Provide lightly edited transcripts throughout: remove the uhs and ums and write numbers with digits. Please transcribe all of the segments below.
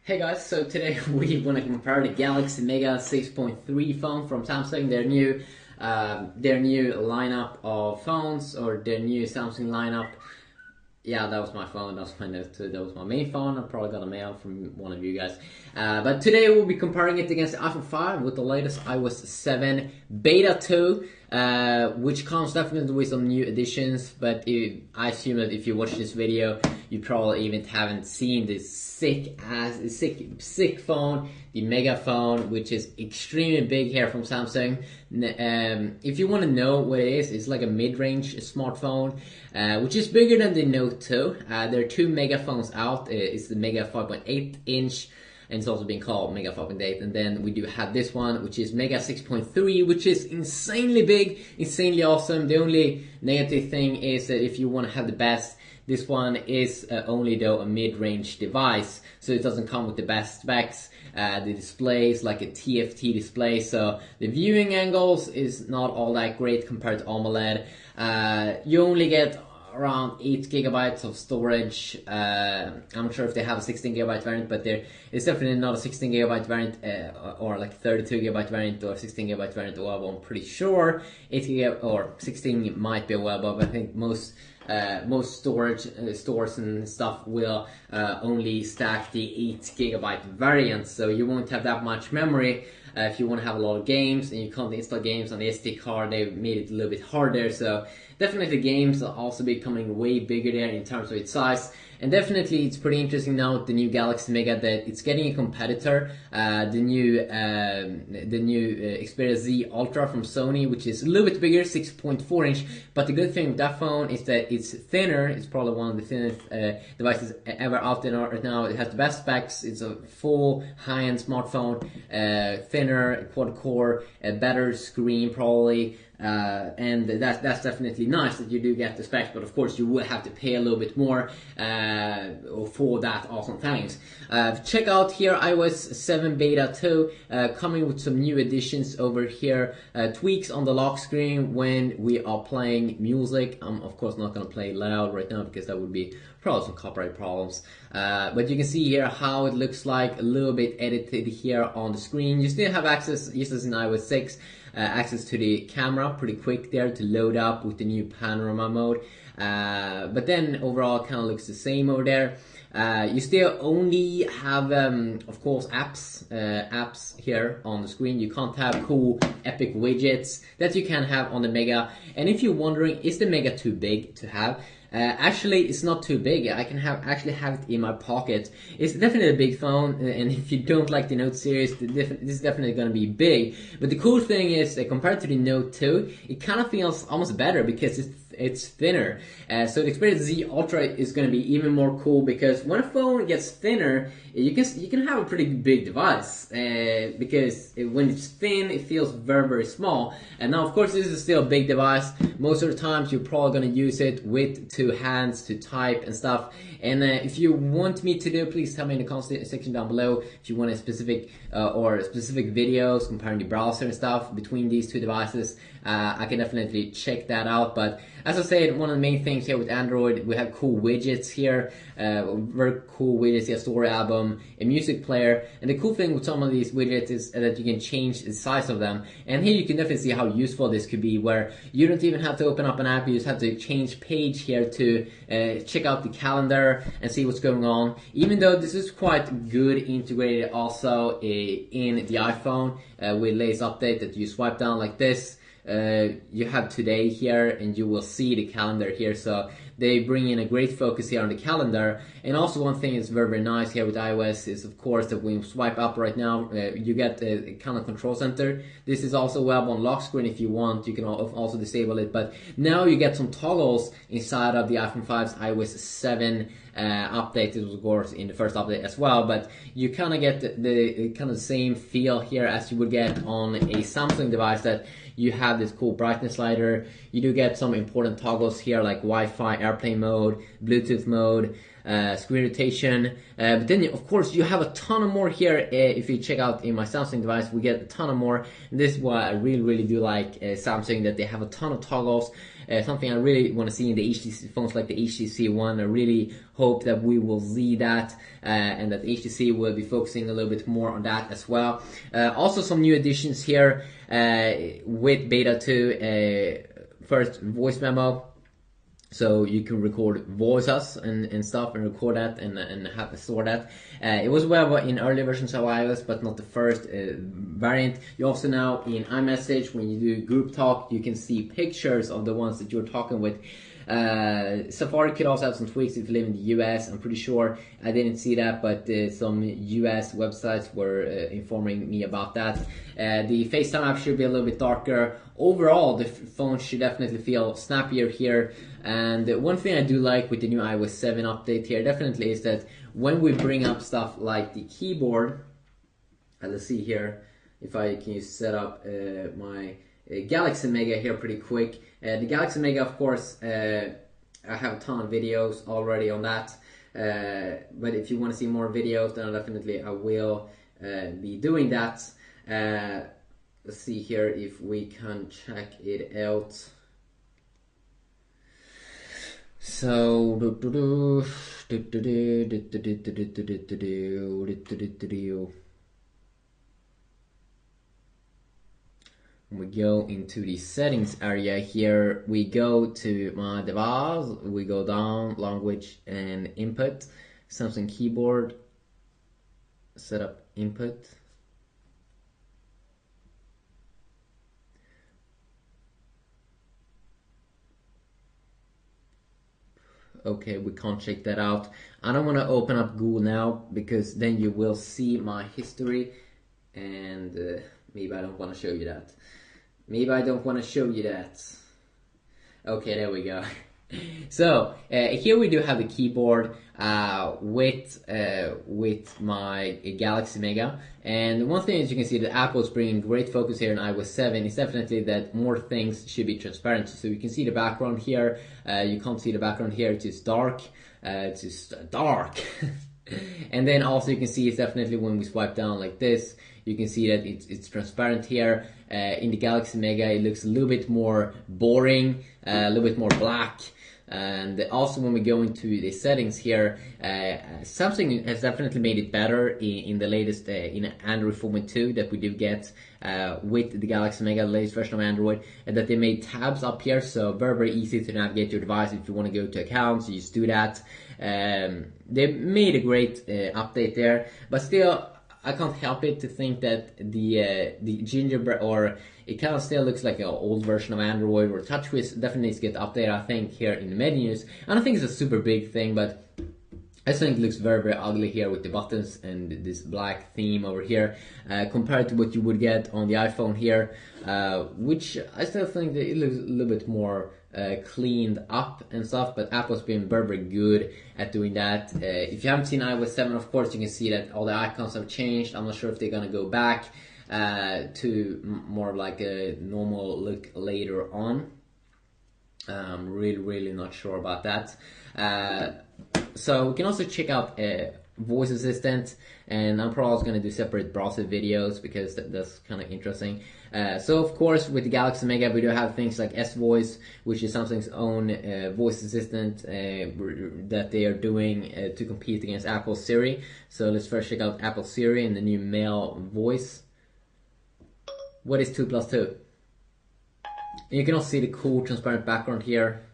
Hey guys, so today we want to compare the Galaxy Mega 6.3 phone from Samsung, their new lineup of phones, or their new Samsung lineup. Yeah, that was my phone, that was my Note 2, that was my main phone. I probably got a mail from one of you guys. But today we'll be comparing it against the iPhone 5 with the latest iOS 7 Beta 2, which comes definitely with some new additions. But I assume that if you watch this video, you probably even haven't seen this sick phone, the Mega phone, which is extremely big here from Samsung. If you want to know what it is, it's like a mid-range smartphone, which is bigger than the Note 2. There are two Mega phones out. It's the Mega 5.8 inch, and it's also being called Mega 5.8. And then we do have this one, which is Mega 6.3, which is insanely big, insanely awesome. The only negative thing is that if you want to have the best, this one is only though a mid-range device, so it doesn't come with the best specs. The display is like a TFT display, so the viewing angles is not all that great compared to AMOLED. You only get around 8 gigabytes of storage. I'm not sure if they have a 16 gigabyte variant, but it's definitely not a 16 gigabyte variant or like 32 gigabyte variant or 16 gigabyte variant available. I'm pretty sure 8 gigabyte or 16 might be available, but I think most storage stores and stuff will only stack the 8 gigabyte variant, so you won't have that much memory. If you want to have a lot of games and you can't install games on the SD card, they've made it a little bit harder. So definitely games will also becoming way bigger there in terms of its size. And definitely it's pretty interesting now with the new Galaxy Mega that it's getting a competitor, the new Xperia Z Ultra from Sony, which is a little bit bigger, 6.4 inch. But the good thing with that phone is that it's thinner. It's probably one of the thinnest devices ever out there right now. It has the best specs. It's a full high-end smartphone, thinner, quad-core, a better screen probably. And that's definitely nice that you do get the specs, but of course you will have to pay a little bit more for that awesome things. Check out here iOS 7 Beta 2 coming with some new additions over here, tweaks on the lock screen when we are playing music. I'm of course not going to play loud right now because that would be probably some copyright problems, but you can see here how it looks like a little bit edited here on the screen. You still have access, just as in iOS 6, access to the camera pretty quick there to load up with the new panorama mode, but then overall it kind of looks the same over there. You still only have of course apps here on the screen. You can't have cool epic widgets that you can have on the Mega. And if you're wondering, is the Mega too big to have? Actually, it's not too big. I can actually have it in my pocket. It's definitely a big phone, and if you don't like the Note series, this is definitely going to be big. But the cool thing is, compared to the Note 2, it kind of feels almost better because it's thinner. So the Xperia Z Ultra is going to be even more cool because when a phone gets thinner, you can have a pretty big device, because when it's thin, it feels very, very small. And now, of course, this is still a big device. Most of the times, you're probably going to use it with two hands to type and stuff. And if you want me to do, please tell me in the comment section down below if you want a specific videos comparing the browser and stuff between these two devices. I can definitely check that out. But as I said, one of the main things here with Android, we have cool widgets here, very cool widgets here, story album, a music player. And the cool thing with some of these widgets is that you can change the size of them. And here you can definitely see how useful this could be, where you don't even have to open up an app, you just have to change page here to check out the calendar and see what's going on. Even though this is quite good integrated also in the iPhone with latest update, that you swipe down like this. You have today here and you will see the calendar here, so they bring in a great focus here on the calendar. And also one thing that's very, very nice here with iOS is of course that when you swipe up right now, you get a kind of control center. This is also available on lock screen if you want. You can also disable it, but now you get some toggles inside of the iPhone 5's iOS 7 update. It was of course in the first update as well, but you kind of get the kind of same feel here as you would get on a Samsung device, that you have this cool brightness slider. You do get some important toggles here like Wi-Fi, airplane mode, Bluetooth mode, screen rotation, but then of course you have a ton of more here. If you check out in my Samsung device, we get a ton of more. And this is why I really do like Samsung, that they have a ton of toggles. something I really want to see in the HTC phones like the HTC One. I really hope that we will see that, and that HTC will be focusing a little bit more on that as well. Also some new additions here with Beta 2. First, voice memo. So you can record voices and stuff and record that and have to store that. It was available in early versions of iOS, but not the first variant. You also now in iMessage, when you do group talk, you can see pictures of the ones that you're talking with. Safari could also have some tweaks if you live in the US. I'm pretty sure I didn't see that, but some US websites were informing me about that. The FaceTime app should be a little bit darker. Overall, the phone should definitely feel snappier here. And one thing I do like with the new iOS 7 update here definitely is that when we bring up stuff like the keyboard, let's see here if I can set up my Galaxy Mega here pretty quick. The Galaxy Mega, of course, I have a ton of videos already on that. But if you want to see more videos, then definitely I will be doing that. Let's see here if we can check it out. So we go into the settings area here, we go to my device, we go down, language and input, Samsung keyboard, setup input. Okay, we can't check that out. I don't want to open up Google now because then you will see my history, and maybe I don't want to show you that. Maybe I don't want to show you that. Okay, there we go. So here we do have the keyboard with my Galaxy Mega, and one thing, as you can see, that Apple is bringing great focus here in iOS 7 is definitely that more things should be transparent. So you can see the background here. You can't see the background here; it is dark. It is dark. And then also you can see it's definitely when we swipe down like this, you can see that it's transparent here. In the Galaxy Mega, it looks a little bit more boring, a little bit more black. And also when we go into the settings here, Samsung has definitely made it better in the latest in Android 4.2 that we do get with the Galaxy Mega, the latest version of Android, and that they made tabs up here, so very easy to navigate your device. If you want to go to accounts, you just do that. They made a great update there, but still I can't help it to think that the gingerbread, or it kind of still looks like an old version of Android, or TouchWiz definitely needs to get updated, I think, here in the menus. I don't think it's a super big thing, but I think it looks very ugly here with the buttons and this black theme over here, compared to what you would get on the iPhone here, which I still think that it looks a little bit more cleaned up and stuff, but Apple's been very good at doing that. If you haven't seen iOS 7, of course, you can see that all the icons have changed. I'm not sure if they're gonna go back to more like a normal look later on. I'm really not sure about that. So we can also check out voice assistant, and I'm probably going to do separate browser videos because that's kind of interesting. So of course with the Galaxy Mega we do have things like S-Voice, which is Samsung's own voice assistant that they are doing to compete against Apple Siri. So let's first check out Apple Siri and the new male voice. What is 2 plus 2? And you can also see the cool transparent background here.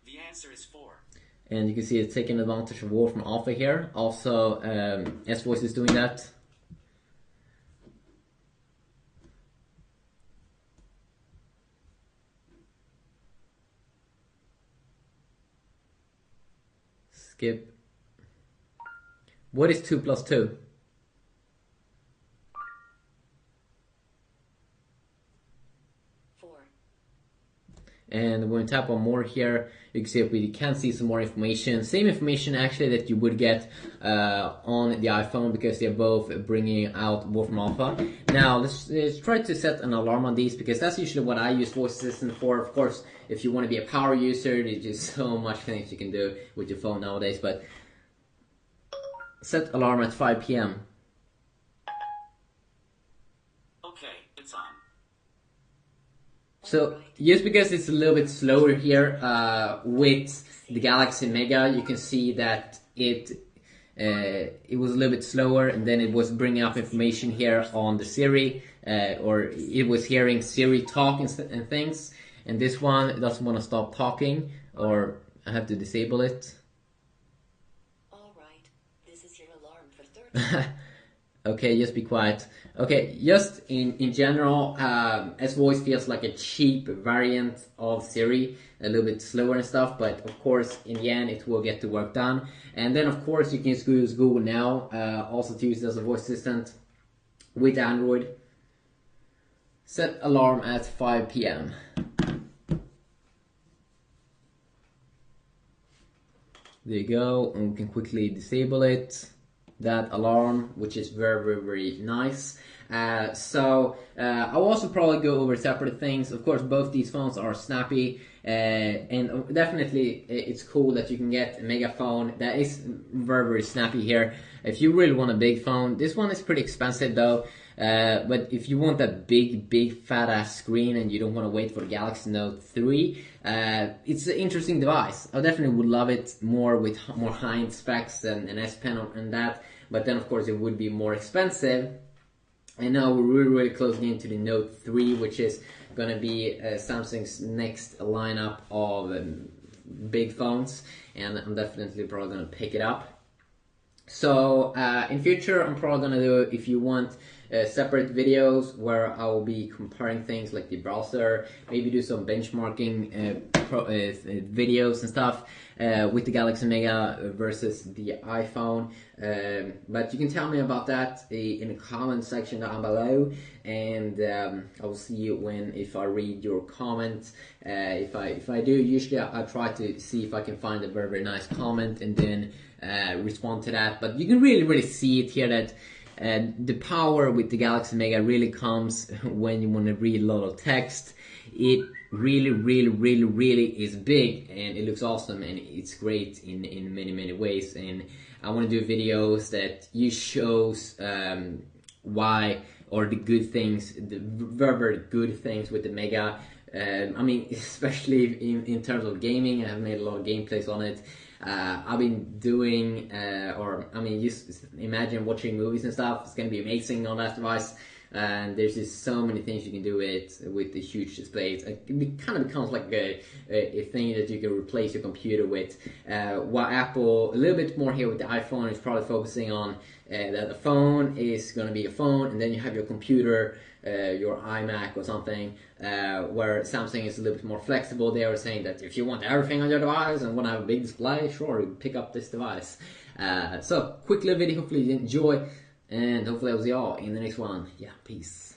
The answer is 4. And you can see it's taking advantage of Wolfram Alpha here. Also, S-Voice is doing that. Skip. What is 2 plus 2? And when we tap on more here, you can see that we can see some more information. Same information actually that you would get on the iPhone, because they're both bringing out Wolfram Alpha. Now let's try to set an alarm on these, because that's usually what I use voice assistant for. Of course, if you want to be a power user, there's just so much things you can do with your phone nowadays. But set alarm at 5 p.m. Okay, it's on. So just because it's a little bit slower here with the Galaxy Mega, you can see that it was a little bit slower, and then it was bringing up information here on the Siri, or it was hearing Siri talk and things. And this one, it doesn't want to stop talking, or I have to disable it. All right, this is your alarm for 30. Okay, just be quiet. Okay, just in general, S Voice feels like a cheap variant of Siri, a little bit slower and stuff, but of course, in the end, it will get the work done. And then, of course, you can use Google Now, also to use it as a voice assistant with Android. Set alarm at 5 p.m. There you go, and we can quickly disable it. That alarm, which is very nice. I will also probably go over separate things. Of course, both these phones are snappy, and definitely it's cool that you can get a mega phone that is very snappy here. If you really want a big phone, this one is pretty expensive though. But if you want that big fat ass screen and you don't want to wait for the Galaxy Note 3, it's an interesting device. I definitely would love it more with more high-end specs and an S Pen and that, but then of course it would be more expensive. And now we're really closing into the Note 3, which is going to be Samsung's next lineup of big phones, and I'm definitely probably going to pick it up. So in future, I'm probably gonna do, if you want, separate videos where I will be comparing things like the browser, maybe do some benchmarking videos and stuff with the Galaxy Mega versus the iPhone. But you can tell me about that in the comment section down below, and I will see you if I read your comment. If I do, usually I try to see if I can find a very nice comment and then respond to that. But you can really see it here that the power with the Galaxy Mega really comes when you want to read a lot of text. It really is big, and it looks awesome, and it's great in many ways. And I want to do videos that you shows why, or the good things, the very good things with the Mega. I mean, especially in terms of gaming, I have made a lot of gameplays on it. I've been doing, just imagine watching movies and stuff. It's gonna be amazing on that device. And there's just so many things you can do with the huge displays. It kind of becomes like a thing that you can replace your computer with. While Apple, a little bit more here with the iPhone, is probably focusing on that the phone is going to be a phone, and then you have your computer, your iMac or something, where Samsung is a little bit more flexible. They are saying that if you want everything on your device and want to have a big display, sure, pick up this device. So, quick little video, hopefully you enjoy. And hopefully that was y'all in the next one. Yeah, peace.